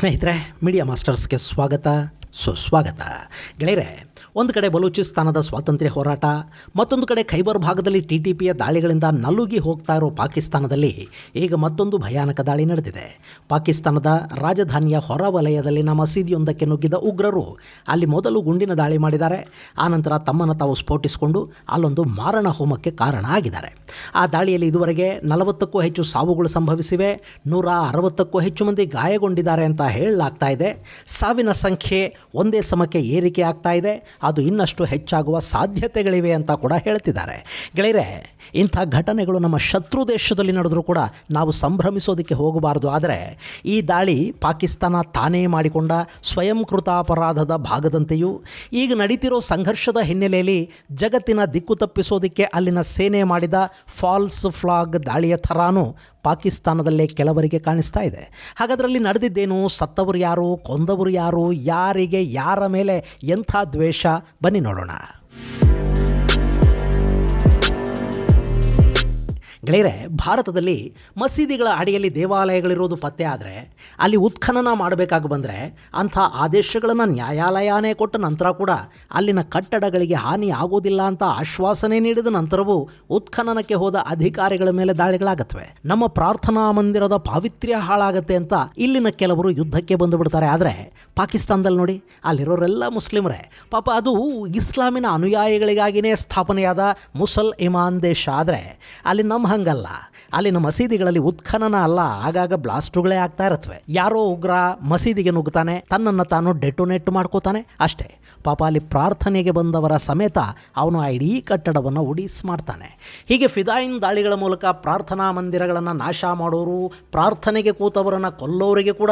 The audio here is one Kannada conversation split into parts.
ಸ್ನೇಹಿತರೆ, ಮೀಡಿಯಾ ಮಾಸ್ಟರ್ಸ್ಗೆ ಸ್ವಾಗತ ಸುಸ್ವಾಗತ. ಗೆಳೆಯರೆ, ಒಂದು ಕಡೆ ಬಲೂಚಿಸ್ತಾನದ ಸ್ವಾತಂತ್ರ್ಯ ಹೋರಾಟ, ಮತ್ತೊಂದು ಕಡೆ ಖೈಬರ್ ಭಾಗದಲ್ಲಿ TTPಯ ದಾಳಿಗಳಿಂದ ನಲುಗಿ ಹೋಗ್ತಾ ಇರೋ ಪಾಕಿಸ್ತಾನದಲ್ಲಿ ಈಗ ಮತ್ತೊಂದು ಭಯಾನಕ ದಾಳಿ ನಡೆದಿದೆ. ಪಾಕಿಸ್ತಾನದ ರಾಜಧಾನಿಯ ಹೊರವಲಯದಲ್ಲಿನ ಮಸೀದಿಯೊಂದಕ್ಕೆ ನುಗ್ಗಿದ ಉಗ್ರರು ಅಲ್ಲಿ ಮೊದಲು ಗುಂಡಿನ ದಾಳಿ ಮಾಡಿದ್ದಾರೆ. ಆನಂತರ ತಮ್ಮನ್ನು ತಾವು ಸ್ಫೋಟಿಸಿಕೊಂಡು ಅಲ್ಲೊಂದು ಮಾರಣ ಹೋಮಕ್ಕೆ ಕಾರಣ ಆಗಿದ್ದಾರೆ. ಆ ದಾಳಿಯಲ್ಲಿ ಇದುವರೆಗೆ 40ಕ್ಕೂ ಹೆಚ್ಚು ಸಾವುಗಳು ಸಂಭವಿಸಿವೆ, 160ಕ್ಕೂ ಹೆಚ್ಚು ಮಂದಿ ಗಾಯಗೊಂಡಿದ್ದಾರೆ ಅಂತ ಹೇಳಲಾಗ್ತಾ ಇದೆ. ಸಾವಿನ ಸಂಖ್ಯೆ ಒಂದೇ ಸಮಕ್ಕೆ ಏರಿಕೆ ಆಗ್ತಾ ಇದೆ, ಅದು ಇನ್ನಷ್ಟು ಹೆಚ್ಚಾಗುವ ಸಾಧ್ಯತೆಗಳಿವೆ ಅಂತ ಕೂಡ ಹೇಳ್ತಿದ್ದಾರೆ. ಗೆಳೆಯರೆ, ಇಂಥ ಘಟನೆಗಳು ನಮ್ಮ ಶತ್ರು ದೇಶದಲ್ಲಿ ನಡೆದರೂ ಕೂಡ ನಾವು ಸಂಭ್ರಮಿಸೋದಕ್ಕೆ ಹೋಗಬಾರ್ದು. ಆದರೆ ಈ ದಾಳಿ ಪಾಕಿಸ್ತಾನ ತಾನೇ ಮಾಡಿಕೊಂಡ ಸ್ವಯಂಕೃತ ಅಪರಾಧದ ಭಾಗದಂತೆಯೂ, ಈಗ ನಡೀತಿರೋ ಸಂಘರ್ಷದ ಹಿನ್ನೆಲೆಯಲ್ಲಿ ಜಗತ್ತಿನ ದಿಕ್ಕು ತಪ್ಪಿಸೋದಕ್ಕೆ ಅಲ್ಲಿನ ಸೇನೆ ಮಾಡಿದ ಫಾಲ್ಸ್ ಫ್ಲಾಗ್ ದಾಳಿಯ ಥರಾನೂ ಪಾಕಿಸ್ತಾನದಲ್ಲೇ ಕೆಲವರಿಗೆ ಕಾಣಿಸ್ತಾ ಇದೆ. ಹಾಗಾದ್ರಲ್ಲಿ ನಡೆದಿದ್ದೇನು? ಸತ್ತವರು ಯಾರು? ಕೊಂದವರು ಯಾರು? ಯಾರಿಗೆ ಯಾರ ಮೇಲೆ ಎಂಥ ದ್ವೇಷ? ಬನ್ನಿ ನೋಡೋಣ. ಗೆಳೆಯರೆ, ಭಾರತದಲ್ಲಿ ಮಸೀದಿಗಳ ಅಡಿಯಲ್ಲಿ ದೇವಾಲಯಗಳಿರೋದು ಪತ್ತೆ ಆದರೆ ಅಲ್ಲಿ ಉತ್ಖನನ ಮಾಡಬೇಕಾಗಿ ಬಂದರೆ ಅಂಥ ಆದೇಶಗಳನ್ನು ನ್ಯಾಯಾಲಯನೇ ಕೊಟ್ಟ ನಂತರ ಕೂಡ ಅಲ್ಲಿನ ಕಟ್ಟಡಗಳಿಗೆ ಹಾನಿ ಆಗೋದಿಲ್ಲ ಅಂತ ಆಶ್ವಾಸನೆ ನೀಡಿದ ನಂತರವೂ ಉತ್ಖನನಕ್ಕೆ ಹೋದ ಅಧಿಕಾರಿಗಳ ಮೇಲೆ ದಾಳಿಗಳಾಗತ್ವೆ. ನಮ್ಮ ಪ್ರಾರ್ಥನಾ ಮಂದಿರದ ಪಾವಿತ್ರ್ಯ ಹಾಳಾಗತ್ತೆ ಅಂತ ಇಲ್ಲಿನ ಕೆಲವರು ಯುದ್ಧಕ್ಕೆ ಬಂದು ಬಿಡ್ತಾರೆ. ಆದರೆ ಪಾಕಿಸ್ತಾನದಲ್ಲಿ ನೋಡಿ, ಅಲ್ಲಿರೋರೆಲ್ಲ ಮುಸ್ಲಿಮರೇ. ಪಾಪ ಅದು ಇಸ್ಲಾಮಿನ ಅನುಯಾಯಿಗಳಿಗಾಗಿಯೇ ಸ್ಥಾಪನೆಯಾದ ಮುಸಲ್ಮಾನ್ ದೇಶ. ಆದರೆ ಅಲ್ಲಿ ನಮ್ಮ ಹಂಗಲ್ಲ. ಅಲ್ಲಿನ ಮಸೀದಿಗಳಲ್ಲಿ ಉತ್ಖನನ ಅಲ್ಲ, ಆಗಾಗ ಬ್ಲಾಸ್ಟುಗಳೇ ಆಗ್ತಾ ಇರತ್ವೆ. ಯಾರೋ ಉಗ್ರ ಮಸೀದಿಗೆ ನುಗ್ತಾನೆ, ತನ್ನನ್ನು ತಾನು ಡೆಟೋನೇಟ್ ಮಾಡ್ಕೋತಾನೆ, ಅಷ್ಟೇ. ಪಾಪ ಅಲ್ಲಿ ಪ್ರಾರ್ಥನೆಗೆ ಬಂದವರ ಸಮೇತ ಅವನು ಆ ಇಡೀ ಕಟ್ಟಡವನ್ನು ಉಡೀಸ್ ಮಾಡ್ತಾನೆ. ಹೀಗೆ ಫಿದಾಯಿನ್ ದಾಳಿಗಳ ಮೂಲಕ ಪ್ರಾರ್ಥನಾ ಮಂದಿರಗಳನ್ನು ನಾಶ ಮಾಡೋರು, ಪ್ರಾರ್ಥನೆಗೆ ಕೂತವರನ್ನು ಕೊಲ್ಲೋರಿಗೆ ಕೂಡ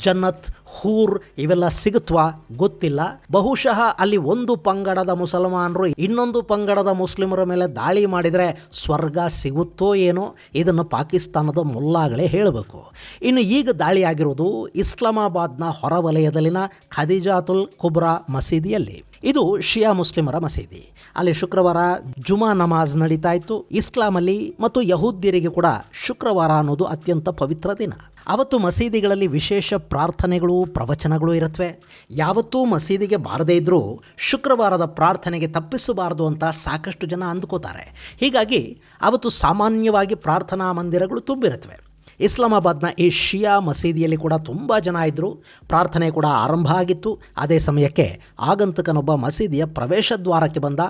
ಜನ್ನತ್, ಹೂರ್ ಇವೆಲ್ಲ ಸಿಗುತ್ವಾ ಗೊತ್ತಿಲ್ಲ. ಬಹುಶಃ ಅಲ್ಲಿ ಒಂದು ಪಂಗಡದ ಮುಸಲ್ಮಾನರು ಇನ್ನೊಂದು ಪಂಗಡದ ಮುಸ್ಲಿಮರ ಮೇಲೆ ದಾಳಿ ಮಾಡಿದರೆ ಸ್ವರ್ಗ ಸಿಗುತ್ತೋ ಏನೋ, ಇದನ್ನು ಪಾಕಿಸ್ತಾನದ ಮುಲ್ಲಾಗಳೇ ಹೇಳಬೇಕು. ಇನ್ನು ಈಗ ದಾಳಿಯಾಗಿರೋದು ಇಸ್ಲಾಮಾಬಾದ್ನ ಹೊರವಲಯದಲ್ಲಿನ ಖದೀಜಾತುಲ್ ಕುಬ್ರಾ ಮಸೀದಿಯಲ್ಲಿ. ಇದು ಶಿಯಾ ಮುಸ್ಲಿಮರ ಮಸೀದಿ. ಅಲ್ಲಿ ಶುಕ್ರವಾರ ಜುಮಾ ನಮಾಜ್ ನಡೀತಾ ಇತ್ತು. ಇಸ್ಲಾಮಲ್ಲಿ ಮತ್ತು ಯಹೂದ್ಯರಿಗೆ ಕೂಡ ಶುಕ್ರವಾರ ಅನ್ನೋದು ಅತ್ಯಂತ ಪವಿತ್ರ ದಿನ. ಅವತ್ತು ಮಸೀದಿಗಳಲ್ಲಿ ವಿಶೇಷ ಪ್ರಾರ್ಥನೆಗಳು, ಪ್ರವಚನಗಳು ಇರುತ್ತವೆ. ಯಾವತ್ತೂ ಮಸೀದಿಗೆ ಬಾರದೇ ಇದ್ದರೂ ಶುಕ್ರವಾರದ ಪ್ರಾರ್ಥನೆಗೆ ತಪ್ಪಿಸಬಾರದು ಅಂತ ಸಾಕಷ್ಟು ಜನ ಅಂದ್ಕೋತಾರೆ. ಹೀಗಾಗಿ ಅವತ್ತು ಸಾಮಾನ್ಯವಾಗಿ ಪ್ರಾರ್ಥನಾ ಮಂದಿರಗಳು ತುಂಬಿರುತ್ತವೆ. ಇಸ್ಲಾಮಾಬಾದ್ನ ಈ ಶಿಯಾ ಮಸೀದಿಯಲ್ಲಿ ಕೂಡ ತುಂಬ ಜನ ಇದ್ದರು. ಪ್ರಾರ್ಥನೆ ಕೂಡ ಆರಂಭ ಆಗಿತ್ತು. ಅದೇ ಸಮಯಕ್ಕೆ ಆಗಂತಕನೊಬ್ಬ ಮಸೀದಿಯ ಪ್ರವೇಶ ದ್ವಾರಕ್ಕೆ ಬಂದ.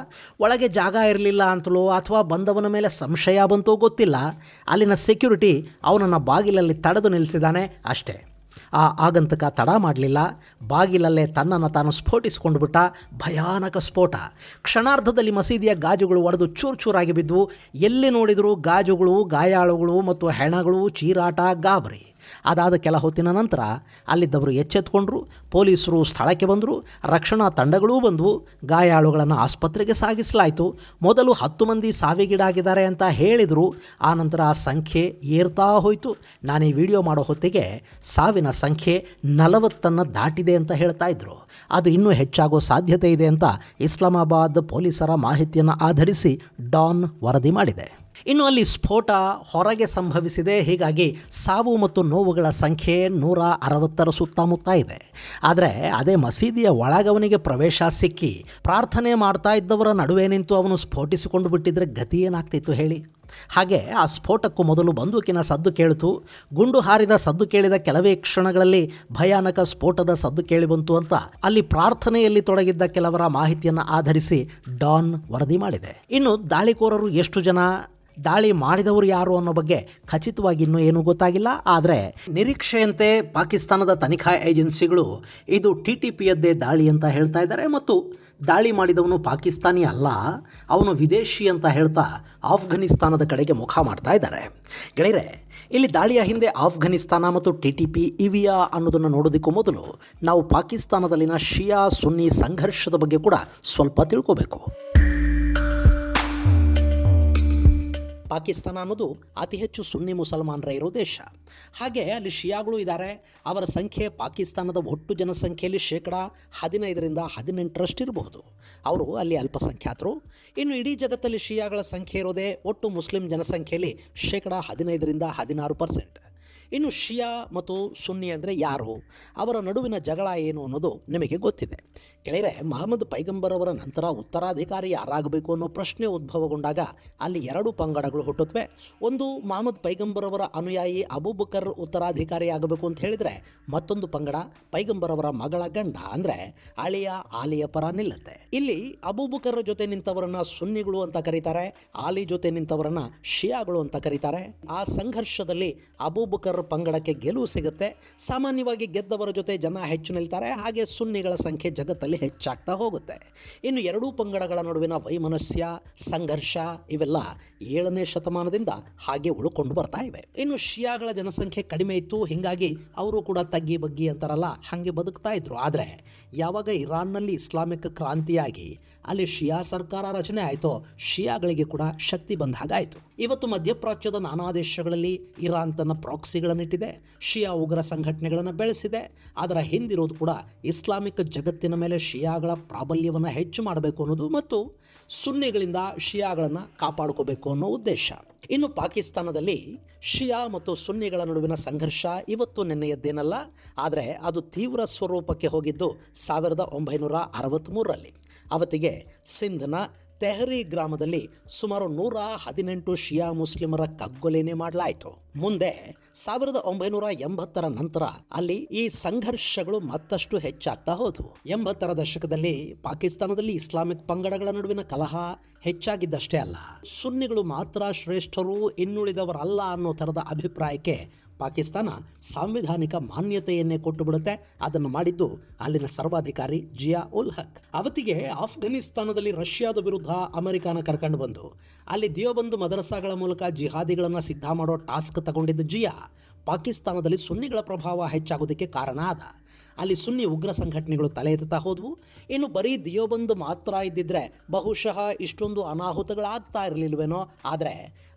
ಒಳಗೆ ಜಾಗ ಇರಲಿಲ್ಲ ಅಂತಲೋ ಅಥವಾ ಬಂದವನ ಮೇಲೆ ಸಂಶಯ ಬಂತೋ ಗೊತ್ತಿಲ್ಲ, ಅಲ್ಲಿನ ಸೆಕ್ಯೂರಿಟಿ ಅವನನ್ನು ಬಾಗಿಲಲ್ಲಿ ತಡೆದು ನಿಲ್ಲಿಸಿದ್ದಾನೆ, ಅಷ್ಟೇ. ಆ ಆಗಂತಕ ತಡ ಮಾಡಲಿಲ್ಲ, ಬಾಗಿಲಲ್ಲೇ ತನ್ನನ್ನು ತಾನು ಸ್ಫೋಟಿಸಿಕೊಂಡು ಬಿಟ್ಟ. ಭಯಾನಕ ಸ್ಫೋಟ. ಕ್ಷಣಾರ್ಧದಲ್ಲಿ ಮಸೀದಿಯ ಗಾಜುಗಳು ಒಡೆದು ಚೂರು ಚೂರಾಗಿ ಬಿದ್ದವು. ಎಲ್ಲಿ ನೋಡಿದರೂ ಗಾಜುಗಳು, ಗಾಯಾಳುಗಳು ಮತ್ತು ಹೆಣಗಳು, ಚೀರಾಟ, ಗಾಬರಿ. ಅದಾದ ಕೆಲ ಹೊತ್ತಿನ ನಂತರ ಅಲ್ಲಿದ್ದವರು ಎಚ್ಚೆತ್ತುಕೊಂಡ್ರು. ಪೊಲೀಸರು ಸ್ಥಳಕ್ಕೆ ಬಂದರು, ರಕ್ಷಣಾ ತಂಡಗಳೂ ಬಂದವು. ಗಾಯಾಳುಗಳನ್ನು ಆಸ್ಪತ್ರೆಗೆ ಸಾಗಿಸಲಾಯಿತು. ಮೊದಲು 10 ಮಂದಿ ಸಾವಿಗೀಡಾಗಿದ್ದಾರೆ ಅಂತ ಹೇಳಿದರು. ಆನಂತರ ಆ ಸಂಖ್ಯೆ ಏರ್ತಾ ಹೋಯಿತು. ನಾನು ಈ ವಿಡಿಯೋ ಮಾಡೋ ಹೊತ್ತಿಗೆ ಸಾವಿನ ಸಂಖ್ಯೆ 40 ದಾಟಿದೆ ಅಂತ ಹೇಳ್ತಾ ಇದ್ರು. ಅದು ಇನ್ನೂ ಹೆಚ್ಚಾಗೋ ಸಾಧ್ಯತೆ ಇದೆ ಅಂತ ಇಸ್ಲಾಮಾಬಾದ್ ಪೊಲೀಸರ ಮಾಹಿತಿಯನ್ನು ಆಧರಿಸಿ ಡಾನ್ ವರದಿ ಮಾಡಿದೆ. ಇನ್ನು ಅಲ್ಲಿ ಸ್ಫೋಟ ಹೊರಗೆ ಸಂಭವಿಸಿದೆ. ಹೀಗಾಗಿ ಸಾವು ಮತ್ತು ನೋವುಗಳ ಸಂಖ್ಯೆ 160 ಸುತ್ತಮುತ್ತ ಇದೆ. ಆದರೆ ಅದೇ ಮಸೀದಿಯ ಒಳಗವನಿಗೆ ಪ್ರವೇಶ ಸಿಕ್ಕಿ ಪ್ರಾರ್ಥನೆ ಮಾಡ್ತಾ ಇದ್ದವರ ನಡುವೆ ನಿಂತು ಅವನು ಸ್ಫೋಟಿಸಿಕೊಂಡು ಬಿಟ್ಟಿದ್ರೆ ಗತಿ ಏನಾಗ್ತಿತ್ತು ಹೇಳಿ. ಹಾಗೆ ಆ ಸ್ಫೋಟಕ್ಕೂ ಮೊದಲು ಬಂದೂಕಿನ ಸದ್ದು ಕೇಳಿತು. ಗುಂಡು ಹಾರಿದ ಸದ್ದು ಕೇಳಿದ ಕೆಲವೇ ಕ್ಷಣಗಳಲ್ಲಿ ಭಯಾನಕ ಸ್ಫೋಟದ ಸದ್ದು ಕೇಳಿಬಂತು ಅಂತ ಅಲ್ಲಿ ಪ್ರಾರ್ಥನೆಯಲ್ಲಿ ತೊಡಗಿದ್ದ ಕೆಲವರ ಮಾಹಿತಿಯನ್ನು ಆಧರಿಸಿ ಡಾನ್ ವರದಿ ಮಾಡಿದೆ. ಇನ್ನು ದಾಳಿಕೋರರು ಎಷ್ಟು ಜನ, ದಾಳಿ ಮಾಡಿದವರು ಯಾರು ಅನ್ನೋ ಬಗ್ಗೆ ಖಚಿತವಾಗಿ ಇನ್ನೂ ಏನೂ ಗೊತ್ತಾಗಿಲ್ಲ. ಆದರೆ ನಿರೀಕ್ಷೆಯಂತೆ ಪಾಕಿಸ್ತಾನದ ತನಿಖಾ ಏಜೆನ್ಸಿಗಳು ಇದು TTPಯದ್ದೇ ದಾಳಿ ಅಂತ ಹೇಳ್ತಾ ಇದ್ದಾರೆ. ಮತ್ತು ದಾಳಿ ಮಾಡಿದವನು ಪಾಕಿಸ್ತಾನಿ ಅಲ್ಲ, ಅವನು ವಿದೇಶಿ ಅಂತ ಹೇಳ್ತಾ ಆಫ್ಘನಿಸ್ತಾನದ ಕಡೆಗೆ ಮುಖ ಮಾಡ್ತಾ ಇದ್ದಾರೆ. ಗೆಳೆಯರೆ, ಇಲ್ಲಿ ದಾಳಿಯ ಹಿಂದೆ ಆಫ್ಘನಿಸ್ತಾನ ಮತ್ತು TTP ಇವಿಯಾ ಅನ್ನೋದನ್ನು ನೋಡೋದಕ್ಕೂ ಮೊದಲು ನಾವು ಪಾಕಿಸ್ತಾನದಲ್ಲಿನ ಶಿಯಾ ಸುನ್ನಿ ಸಂಘರ್ಷದ ಬಗ್ಗೆ ಕೂಡ ಸ್ವಲ್ಪ ತಿಳ್ಕೋಬೇಕು. ಪಾಕಿಸ್ತಾನ ಅನ್ನೋದು ಅತಿ ಹೆಚ್ಚು ಸುನ್ನಿ ಮುಸಲ್ಮಾನರ ಇರೋ ದೇಶ. ಹಾಗೆ ಅಲ್ಲಿ ಶಿಯಾಗಳು ಇದ್ದಾರೆ. ಅವರ ಸಂಖ್ಯೆ ಪಾಕಿಸ್ತಾನದ ಒಟ್ಟು ಜನಸಂಖ್ಯೆಯಲ್ಲಿ 15% ಇರಬಹುದು. ಅವರು ಅಲ್ಲಿ ಅಲ್ಪಸಂಖ್ಯಾತರು. ಇನ್ನು ಇಡೀ ಜಗತ್ತಲ್ಲಿ ಶಿಯಾಗಳ ಸಂಖ್ಯೆ ಇರೋದೇ ಒಟ್ಟು ಮುಸ್ಲಿಂ ಜನಸಂಖ್ಯೆಯಲ್ಲಿ 15% 16%. ಇನ್ನು ಶಿಯಾ ಮತ್ತು ಸುನ್ನಿ ಅಂದರೆ ಯಾರು, ಅವರ ನಡುವಿನ ಜಗಳ ಏನು ಅನ್ನೋದು ನಿಮಗೆ ಗೊತ್ತಿದೆ. ಗೆಳೆಯರೆ, ಮಹಮ್ಮದ್ ಪೈಗಂಬರ್ ಅವರ ನಂತರ ಉತ್ತರಾಧಿಕಾರಿ ಯಾರಾಗಬೇಕು ಅನ್ನೋ ಪ್ರಶ್ನೆ ಉದ್ಭವಗೊಂಡಾಗ ಅಲ್ಲಿ ಎರಡು ಪಂಗಡಗಳು ಹುಟ್ಟುತ್ತವೆ. ಒಂದು, ಮಹಮ್ಮದ್ ಪೈಗಂಬರ್ ಅವರ ಅನುಯಾಯಿ ಅಬೂಬಕರ್ ಉತ್ತರಾಧಿಕಾರಿ ಆಗಬೇಕು ಅಂತ ಹೇಳಿದರೆ, ಮತ್ತೊಂದು ಪಂಗಡ ಪೈಗಂಬರ್ ಅವರ ಮಗಳ ಗಂಡ ಅಂದರೆ ಅಳಿಯ ಆಲಿಯ ಪರ ನಿಲ್ಲುತ್ತೆ. ಇಲ್ಲಿ ಅಬೂಬಕರ್ ಜೊತೆ ನಿಂತವರನ್ನ ಸುನ್ನಿಗಳು ಅಂತ ಕರೀತಾರೆ, ಆಲಿ ಜೊತೆ ನಿಂತವರನ್ನ ಶಿಯಾಗಳು ಅಂತ ಕರೀತಾರೆ. ಆ ಸಂಘರ್ಷದಲ್ಲಿ ಅಬೂಬಕರ್ ಪಂಗಡಕ್ಕೆ ಗೆಲುವು ಸಿಗುತ್ತೆ. ಸಾಮಾನ್ಯವಾಗಿ ಗೆದ್ದವರ ಜೊತೆ ಜನ ಹೆಚ್ಚು ನಿಲ್ತಾರೆ, ಹಾಗೆ ಸುನ್ನಿಗಳ ಸಂಖ್ಯೆ ಜಗತ್ತಲ್ಲಿ ಹೆಚ್ಚಾಗ್ತಾ ಹೋಗುತ್ತೆ. ಇನ್ನು ಎರಡೂ ಪಂಗಡಗಳ ನಡುವಿನ ವೈಮನಸ್ಯ, ಸಂಘರ್ಷ ಇವೆಲ್ಲ 7ನೇ ಶತಮಾನದಿಂದ ಹಾಗೆ ಉಳ್ಕೊಂಡು ಬರ್ತಾ ಇವೆ. ಇನ್ನು ಶಿಯಾಗಳ ಜನಸಂಖ್ಯೆ ಕಡಿಮೆ ಇತ್ತು, ಹೀಗಾಗಿ ಅವರು ಕೂಡ ತಗ್ಗಿ ಬಗ್ಗಿ ಅಂತಾರಲ್ಲ ಹಾಗೆ ಬದುಕ್ತಾ ಇದ್ರು. ಆದರೆ ಯಾವಾಗ ಇರಾನ್ನಲ್ಲಿ ಇಸ್ಲಾಮಿಕ್ ಕ್ರಾಂತಿಯಾಗಿ ಅಲ್ಲಿ ಶಿಯಾ ಸರ್ಕಾರ ರಚನೆ ಆಯಿತೋ, ಶಿಯಾಗಳಿಗೆ ಕೂಡ ಶಕ್ತಿ ಬಂದ ಹಾಗಾಯಿತು. ಇವತ್ತು ಮಧ್ಯಪ್ರಾಚ್ಯದ ನಾನಾ ದೇಶಗಳಲ್ಲಿ ಇರಾನ್ ತನ್ನ ಪ್ರಾಕ್ಸಿಗಳನ್ನಿಟ್ಟಿದೆ, ಶಿಯಾ ಉಗ್ರ ಸಂಘಟನೆಗಳನ್ನು ಬೆಳೆಸಿದೆ. ಅದರ ಹಿಂದಿರೋದು ಕೂಡ ಇಸ್ಲಾಮಿಕ್ ಜಗತ್ತಿನ ಮೇಲೆ ಶಿಯಾಗಳ ಪ್ರಾಬಲ್ಯವನ್ನು ಹೆಚ್ಚು ಮಾಡಬೇಕು ಅನ್ನೋದು ಮತ್ತು ಸುನ್ನಿಗಳಿಂದ ಶಿಯಾಗಳನ್ನು ಕಾಪಾಡ್ಕೋಬೇಕು ಅನ್ನೋ ಉದ್ದೇಶ. ಇನ್ನು ಪಾಕಿಸ್ತಾನದಲ್ಲಿ ಶಿಯಾ ಮತ್ತು ಸುನ್ನಿಗಳ ನಡುವಿನ ಸಂಘರ್ಷ ಇವತ್ತು ನಿನ್ನೆಯದ್ದೇನಲ್ಲ, ಆದರೆ ಅದು ತೀವ್ರ ಸ್ವರೂಪಕ್ಕೆ ಹೋಗಿದ್ದು 1963ರಲ್ಲಿ. ಅವತ್ತಿಗೆ ಸಿಂಧ್ನ ತೆಹರಿ ಗ್ರಾಮದಲ್ಲಿ ಸುಮಾರು 118 ಶಿಯಾ ಮುಸ್ಲಿಮರ ಕಗ್ಗೊಲೆನೇ ಮಾಡಲಾಯಿತು. ಮುಂದೆ 1980ರ ನಂತರ ಅಲ್ಲಿ ಈ ಸಂಘರ್ಷಗಳು ಮತ್ತಷ್ಟು ಹೆಚ್ಚಾಗ್ತಾ ಹೋದವು. 80ರ ದಶಕದಲ್ಲಿ ಪಾಕಿಸ್ತಾನದಲ್ಲಿ ಇಸ್ಲಾಮಿಕ್ ಪಂಗಡಗಳ ನಡುವಿನ ಕಲಹ ಹೆಚ್ಚಾಗಿದ್ದಷ್ಟೇ ಅಲ್ಲ, ಸುನ್ನಿಗಳು ಮಾತ್ರ ಶ್ರೇಷ್ಠರು, ಇನ್ನುಳಿದವರಲ್ಲ ಅನ್ನೋ ಥರದ ಅಭಿಪ್ರಾಯಕ್ಕೆ ಪಾಕಿಸ್ತಾನ ಸಾಂವಿಧಾನಿಕ ಮಾನ್ಯತೆಯನ್ನೇ ಕೊಟ್ಟು ಬಿಡುತ್ತೆ. ಅದನ್ನು ಮಾಡಿದ್ದು ಅಲ್ಲಿನ ಸರ್ವಾಧಿಕಾರಿ ಜಿಯಾ ಉಲ್ ಹಕ್. ಅವತ್ತಿಗೆ ಆಫ್ಘನಿಸ್ತಾನದಲ್ಲಿ ರಷ್ಯಾದ ವಿರುದ್ಧ ಅಮೆರಿಕಾನ ಕರ್ಕೊಂಡು ಬಂದು ಅಲ್ಲಿ ದಿಯೋಬಂದ್ ಮದರಸಾಗಳ ಮೂಲಕ ಜಿಹಾದಿಗಳನ್ನು ಸಿದ್ಧ ಮಾಡೋ ಟಾಸ್ಕ್ ತಗೊಂಡಿದ್ದ ಜಿಯಾ ಪಾಕಿಸ್ತಾನದಲ್ಲಿ ಸುನ್ನಿಗಳ ಪ್ರಭಾವ ಹೆಚ್ಚಾಗೋದಕ್ಕೆ ಕಾರಣ ಆದ. ಅಲ್ಲಿ ಸುನ್ನಿ ಉಗ್ರ ಸಂಘಟನೆಗಳು ತಲೆ ಎತ್ತುತ್ತಾ ಹೋದವು. ಇನ್ನು ಬರೀ ದಿಯೋಬಂದ್ ಮಾತ್ರ ಇದ್ದಿದ್ರೆ ಬಹುಶಃ ಇಷ್ಟೊಂದು ಅನಾಹುತಗಳಾಗ್ತಾ ಇರಲಿಲ್ವೇನೋ. ಆದರೆ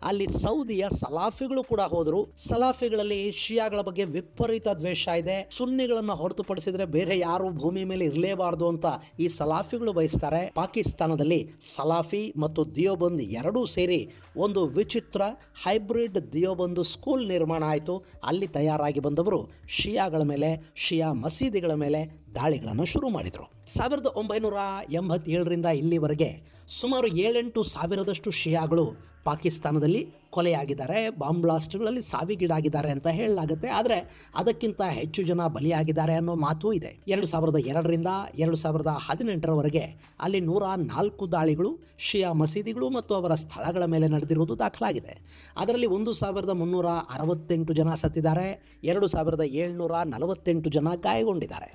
ಅಲ್ಲಿ ಸೌದಿಯ ಸಲಾಫಿಗಳು ಕೂಡ ಹೋದರು. ಸಲಾಫಿಗಳಲ್ಲಿ ಶಿಯಾಗಳ ಬಗ್ಗೆ ವಿಪರೀತ ದ್ವೇಷ ಇದೆ. ಸುನ್ನಿಗಳನ್ನು ಹೊರತುಪಡಿಸಿದ್ರೆ ಬೇರೆ ಯಾರು ಭೂಮಿ ಮೇಲೆ ಇರಲೇಬಾರದು ಅಂತ ಈ ಸಲಾಫಿಗಳು ಬಯಸ್ತಾರೆ. ಪಾಕಿಸ್ತಾನದಲ್ಲಿ ಸಲಾಫಿ ಮತ್ತು ದಿಯೋಬಂದ್ ಎರಡೂ ಸೇರಿ ಒಂದು ವಿಚಿತ್ರ ಹೈಬ್ರಿಡ್ ದಿಯೋಬಂದ್ ಸ್ಕೂಲ್ ನಿರ್ಮಾಣ ಆಯಿತು. ಅಲ್ಲಿ ತಯಾರಾಗಿ ಬಂದವರು ಶಿಯಾಗಳ ಮೇಲೆ, ಶಿಯಾ ಮಸೀದಿಗಳ ಮೇಲೆ ದಾಳಿಗಳನ್ನು ಶುರು ಮಾಡಿದರು. 1987ರಿಂದ ಇಲ್ಲಿವರೆಗೆ ಸುಮಾರು 7-8 ಸಾವಿರದಷ್ಟು ಶಿಯಾಗಳು ಪಾಕಿಸ್ತಾನದಲ್ಲಿ ಕೊಲೆಯಾಗಿದ್ದಾರೆ, ಬಾಂಬ್ ಬ್ಲಾಸ್ಟ್ಗಳಲ್ಲಿ ಸಾವಿಗೀಡಾಗಿದ್ದಾರೆ ಅಂತ ಹೇಳಲಾಗುತ್ತೆ. ಆದರೆ ಅದಕ್ಕಿಂತ ಹೆಚ್ಚು ಜನ ಬಲಿಯಾಗಿದ್ದಾರೆ ಅನ್ನೋ ಮಾತೂ ಇದೆ. 2002ರಿಂದ 2018ರವರೆಗೆ ಅಲ್ಲಿ 104 ದಾಳಿಗಳು ಶಿಯಾ ಮಸೀದಿಗಳು ಮತ್ತು ಅವರ ಸ್ಥಳಗಳ ಮೇಲೆ ನಡೆದಿರುವುದು ದಾಖಲಾಗಿದೆ. ಅದರಲ್ಲಿ 1368 ಜನ ಸತ್ತಿದ್ದಾರೆ, 2748 ಜನ ಗಾಯಗೊಂಡಿದ್ದಾರೆ.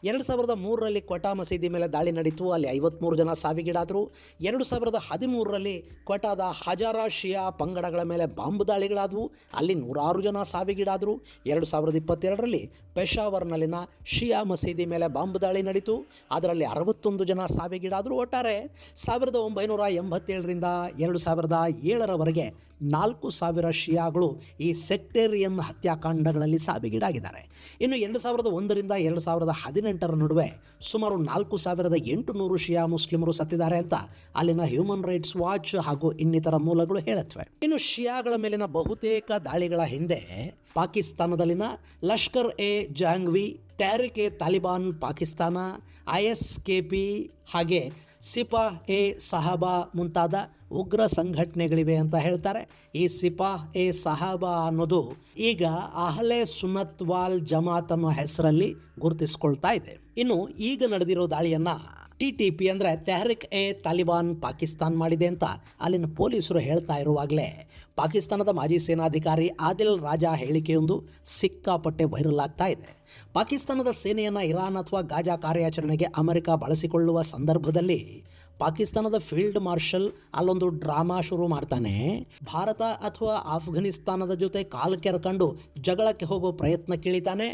2003ರಲ್ಲಿ ಕ್ವೆಟಾ ಮಸೀದಿ ಮೇಲೆ ದಾಳಿ ನಡೀತು, ಅಲ್ಲಿ 53 ಜನ ಸಾವಿಗೀಡಾದರು. 2013ರಲ್ಲಿ ಕ್ವೆಟಾದ ಹಜಾರಾ ಶಿಯಾ ಪಂಗಡಗಳ ಮೇಲೆ ಬಾಂಬ್ ದಾಳಿಗಳಾದವು, ಅಲ್ಲಿ 106 ಜನ ಸಾವಿಗೀಡಾದರು. 2022ರಲ್ಲಿ ಪೆಶಾವರ್ನಲ್ಲಿನ ಶಿಯಾ ಮಸೀದಿ ಮೇಲೆ ಬಾಂಬ್ ದಾಳಿ ನಡೀತು, ಅದರಲ್ಲಿ 61 ಜನ ಸಾವಿಗೀಡಾದರು. ಒಟ್ಟಾರೆ 1987ರಿಂದ 2007ರವರೆಗೆ 4000 ಶಿಯಾಗಳು ಈ ಸೆಕ್ಟೇರಿಯನ್ ಹತ್ಯಾಕಾಂಡಗಳಲ್ಲಿ ಸಾವಿಗೀಡಾಗಿದ್ದಾರೆ. ಇನ್ನು 2001ರಿಂದ 2018ರ ನಡುವೆ ಸುಮಾರು 4800 ಶಿಯಾ ಮುಸ್ಲಿಮರು ಸತ್ತಿದ್ದಾರೆ ಅಂತ ಅಲ್ಲಿನ ಹ್ಯೂಮನ್ ರೈಟ್ಸ್ ವಾಚ್ ಹಾಗೂ ಇನ್ನಿತರ ಮೂಲಗಳು ಹೇಳುತ್ತವೆ. ಇನ್ನು ಶಿಯಾಗಳ ಮೇಲಿನ ಬಹುತೇಕ ದಾಳಿಗಳ ಹಿಂದೆ ಪಾಕಿಸ್ತಾನದಲ್ಲಿನ ಲಷ್ಕರ್ ಎ ಜಹಂಗ್ವಿ, ತೆಹರಿಕ್ ಎ ತಾಲಿಬಾನ್ ಪಾಕಿಸ್ತಾನ, ISKP ಹಾಗೆ ಸಿಪಾಹ್ ಎ ಸಹಾಬಾ ಮುಂತಾದ ಉಗ್ರ ಸಂಘಟನೆಗಳಿವೆ ಅಂತ ಹೇಳ್ತಾರೆ. ಈ ಸಿಪಾಹ್ ಎ ಸಹಾಬಾ ಅನ್ನೋದು ಈಗ ಅಹ್ಲೆ ಸುನ್ನತ್ ವಾಲ್ ಜಮಾತ್ ಅನ್ನೋ ಹೆಸರಲ್ಲಿ ಗುರುತಿಸ್ಕೊಳ್ತಾ ಇದೆ. ಇನ್ನು ಈಗ ನಡೆದಿರೋ ದಾಳಿಯನ್ನ TTP ಅಂದರೆ ತೆಹರಿಕ್ ಎ ತಾಲಿಬಾನ್ ಪಾಕಿಸ್ತಾನ್ ಮಾಡಿದೆ ಅಂತ ಅಲ್ಲಿನ ಪೊಲೀಸರು ಹೇಳ್ತಾ ಇರುವಾಗಲೇ ಪಾಕಿಸ್ತಾನದ ಮಾಜಿ ಸೇನಾಧಿಕಾರಿ ಆದಿಲ್ ರಾಜಾ ಹೇಳಿಕೆಯೊಂದು ಸಿಕ್ಕಾಪಟ್ಟೆ ವೈರಲ್ ಆಗ್ತಾ ಇದೆ. ಪಾಕಿಸ್ತಾನದ ಸೇನೆಯನ್ನು ಇರಾನ್ ಅಥವಾ ಗಾಜಾ ಕಾರ್ಯಾಚರಣೆಗೆ ಅಮೆರಿಕ ಬಳಸಿಕೊಳ್ಳುವ ಸಂದರ್ಭದಲ್ಲಿ ಪಾಕಿಸ್ತಾನದ ಫೀಲ್ಡ್ ಮಾರ್ಷಲ್ ಅಲ್ಲೊಂದು ಡ್ರಾಮಾ ಶುರು ಮಾಡ್ತಾನೆ. ಭಾರತ ಅಥವಾ ಆಫ್ಘನಿಸ್ತಾನದ ಜೊತೆ ಕಾಲು ಕೆರ್ಕೊಂಡು ಜಗಳಕ್ಕೆ ಹೋಗೋ ಪ್ರಯತ್ನ ಕೇಳಿತಾನೆ.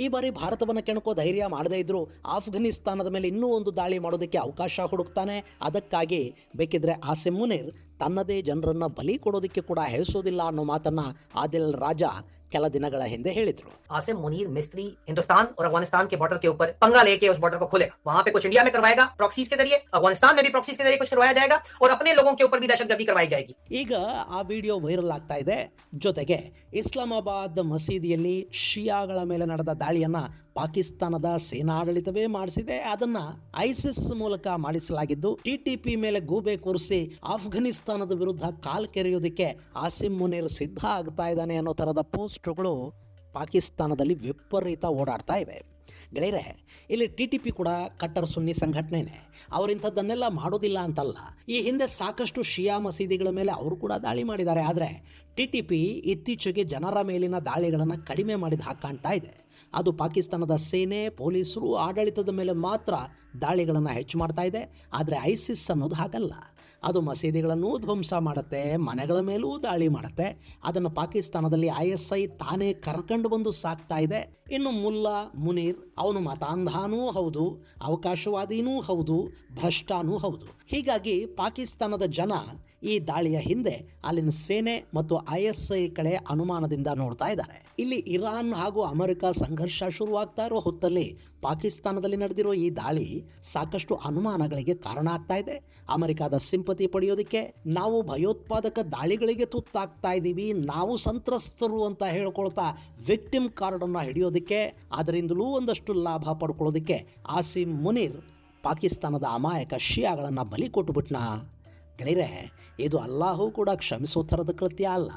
ಈ ಬಾರಿ ಭಾರತವನ್ನು ಕೆಣಕೋ ಧೈರ್ಯ ಮಾಡದೇ ಇದ್ರು ಆಫ್ಘನಿಸ್ತಾನದ ಮೇಲೆ ಇನ್ನೂ ಒಂದು ದಾಳಿ ಮಾಡೋದಕ್ಕೆ ಅವಕಾಶ ಹುಡುಕ್ತಾನೆ. ಅದಕ್ಕಾಗಿ ಬೇಕಿದ್ರೆ ಆಸಿಮ್ ಮುನೀರ್ ತನ್ನದೇ ಜನರನ್ನು ಬಲಿ ಕೊಡೋದಕ್ಕೆ ಕೂಡ ಹೆಸೋದಿಲ್ಲ ಅನ್ನೋ ಮಾತನ್ನು ಆದಿಲ್ ರಾಜಾ ಕೆಲ ದಿನಗಳ ಹಿಂದೆ ಹೇಳಿದರು. आसिम मुनीर मिस्त्री हिंदुस्तान और अफगानिस्तान के बॉर्डर के ऊपर पंगा लेके उस बॉर्डर को खोलेगा। वहां पे कुछ इंडिया में करवाएगा प्रॉक्सीज के जरिए, अफगानिस्तान में भी प्रॉक्सीज के जरिए कुछ करवाया जाएगा और अपने लोगों के ऊपर भी दहशतगर्दी करवाई जाएगी। ಈಗ ಆ ವಿಡಿಯೋ ವೈರಲ್ ಆಗ್ತಾ ಇದೆ. ಜೊತೆಗೆ ಇಸ್ಲಾಮಾಬಾದ್ ಮಸೀದಿಯಲ್ಲಿ ಶಿಯಾಗಳ ಮೇಲೆ ನಡೆದ ದಾಳಿಯನ್ನ ಪಾಕಿಸ್ತಾನದ ಸೇನಾಡಳಿತವೇ ಮಾಡಿಸಿದೆ. ಅದನ್ನ ಐಸಿಸ್ ಮೂಲಕ ಮಾಡಿಸಲಾಗಿದ್ದು, ಟಿಟಿಪಿ ಮೇಲೆ ಗೂಬೆ ಕೂರಿಸಿ ಆಫ್ಘನಿಸ್ತಾನದ ವಿರುದ್ಧ ಕಾಲ್ ಕೆರೆಯೋದಕ್ಕೆ ಆಸಿಮ್ ಮುನೀರ್ ಸಿದ್ಧ ಆಗ್ತಾ ಇದ್ದಾನೆ ಅನ್ನೋ ತರದ ಪೋಸ್ಟ್ಗಳು ಪಾಕಿಸ್ತಾನದಲ್ಲಿ ವಿಪರೀತ ಓಡಾಡ್ತಾ ಇವೆ. ಗೆಳೆಯರೆ, ಇಲ್ಲಿ ಟಿಟಿಪಿ ಕೂಡ ಕಟ್ಟರ್ ಸುನ್ನಿ ಸಂಘಟನೆನೇ. ಅವರಿಂಥದ್ದನ್ನೆಲ್ಲ ಮಾಡೋದಿಲ್ಲ ಅಂತಲ್ಲ. ಈ ಹಿಂದೆ ಸಾಕಷ್ಟು ಶಿಯಾ ಮಸೀದಿಗಳ ಮೇಲೆ ಅವರು ಕೂಡ ದಾಳಿ ಮಾಡಿದ್ದಾರೆ. ಆದರೆ ಟಿಟಿಪಿ ಇತ್ತೀಚೆಗೆ ಜನರ ಮೇಲಿನ ದಾಳಿಗಳನ್ನು ಕಡಿಮೆ ಮಾಡಿದ ಹಾಗೆ ಕಾಣ್ತಾ ಇದೆ. ಅದು ಪಾಕಿಸ್ತಾನದ ಸೇನೆ, ಪೊಲೀಸರು, ಆಡಳಿತದ ಮೇಲೆ ಮಾತ್ರ ದಾಳಿಗಳನ್ನು ಹೆಚ್ಚು ಮಾಡ್ತಾ ಇದೆ. ಆದರೆ ಐಸಿಸ್ ಅನ್ನೋದು ಹಾಗಲ್ಲ. ಅದು ಮಸೀದಿಗಳನ್ನು ಧ್ವಂಸ ಮಾಡುತ್ತೆ, ಮನೆಗಳ ಮೇಲೂ ದಾಳಿ ಮಾಡುತ್ತೆ. ಅದನ್ನು ಪಾಕಿಸ್ತಾನದಲ್ಲಿ ISI ತಾನೇ ಕರ್ಕೊಂಡು ಬಂದು ಸಾಕ್ತಾ ಇದೆ. ಇನ್ನು ಮುಲ್ಲಾ ಮುನೀರ್ ಅವನು ಮತಾಂಧಾನೂ ಹೌದು, ಅವಕಾಶವಾದಿನೂ ಹೌದು, ಭ್ರಷ್ಟಾನೂ ಹೌದು. ಹೀಗಾಗಿ ಪಾಕಿಸ್ತಾನದ ಜನ ಈ ದಾಳಿಯ ಹಿಂದೆ ಅಲ್ಲಿನ ಸೇನೆ ಮತ್ತು ISI ಕಡೆ ಅನುಮಾನದಿಂದ ನೋಡ್ತಾ ಇದ್ದಾರೆ. ಇಲ್ಲಿ ಇರಾನ್ ಹಾಗೂ ಅಮೆರಿಕ ಸಂಘರ್ಷ ಶುರುವಾಗ್ತಾ ಇರೋ ಹೊತ್ತಲ್ಲಿ ಪಾಕಿಸ್ತಾನದಲ್ಲಿ ನಡೆದಿರೋ ಈ ದಾಳಿ ಸಾಕಷ್ಟು ಅನುಮಾನಗಳಿಗೆ ಕಾರಣ ಆಗ್ತಾ ಇದೆ. ಅಮೆರಿಕದ ಸಿಂಪತಿ ಪಡೆಯೋದಕ್ಕೆ, ನಾವು ಭಯೋತ್ಪಾದಕ ದಾಳಿಗಳಿಗೆ ತುತ್ತಾಗ್ತಾ ಇದ್ದೀವಿ, ನಾವು ಸಂತ್ರಸ್ತರು ಅಂತ ಹೇಳ್ಕೊಳ್ತಾ ವಿಕ್ಟಿಮ್ ಕಾರ್ಡನ್ನು ಹಿಡಿಯೋದಕ್ಕೆ, ಅದರಿಂದಲೂ ಒಂದಷ್ಟು ಲಾಭ ಪಡ್ಕೊಳ್ಳೋದಕ್ಕೆ ಆಸಿಮ್ ಮುನೀರ್ ಪಾಕಿಸ್ತಾನದ ಅಮಾಯಕ ಶಿಯಾಗಳನ್ನು ಬಲಿ ಕೊಟ್ಟುಬಿಟ್ನಾ. ಗೆಳೆಯರೆ, ಇದು ಅಲ್ಲಾಹು ಕೂಡ ಕ್ಷಮಿಸೋ ಥರದ ಕೃತ್ಯ ಅಲ್ಲ.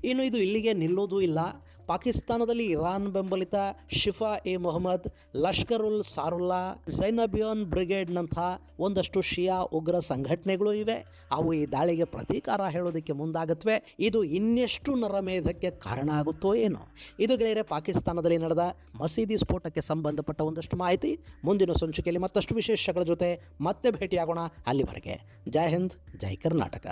ಇನ್ನು ಇದು ಇಲ್ಲಿಗೆ ನಿಲ್ಲೋದೂ ಇಲ್ಲ. ಪಾಕಿಸ್ತಾನದಲ್ಲಿ ಇರಾನ್ ಬೆಂಬಲಿತ ಶಿಫಾ ಎ ಮೊಹಮ್ಮದ್, ಲಷ್ಕರುಲ್ ಸಾರುಲ್ಲಾ, ಝೈನಬಿಯಾನ್ ಬ್ರಿಗೇಡ್ನಂಥ ಒಂದಷ್ಟು ಶಿಯಾ ಉಗ್ರ ಸಂಘಟನೆಗಳು ಇವೆ. ಅವು ಈ ದಾಳಿಗೆ ಪ್ರತೀಕಾರ ಹೇಳೋದಕ್ಕೆ ಮುಂದಾಗತ್ವೆ. ಇದು ಇನ್ನೆಷ್ಟು ನರಮೇಧಕ್ಕೆ ಕಾರಣ ಆಗುತ್ತೋ ಏನೋ. ಇದು ಗೆಳೆಯರೆ, ಪಾಕಿಸ್ತಾನದಲ್ಲಿ ನಡೆದ ಮಸೀದಿ ಸ್ಫೋಟಕ್ಕೆ ಸಂಬಂಧಪಟ್ಟ ಒಂದಷ್ಟು ಮಾಹಿತಿ. ಮುಂದಿನ ಸಂಚಿಕೆಯಲ್ಲಿ ಮತ್ತಷ್ಟು ವಿಶೇಷಗಳ ಜೊತೆ ಮತ್ತೆ ಭೇಟಿಯಾಗೋಣ. ಅಲ್ಲಿವರೆಗೆ ಜೈ ಹಿಂದ್, ಜೈ ಕರ್ನಾಟಕ.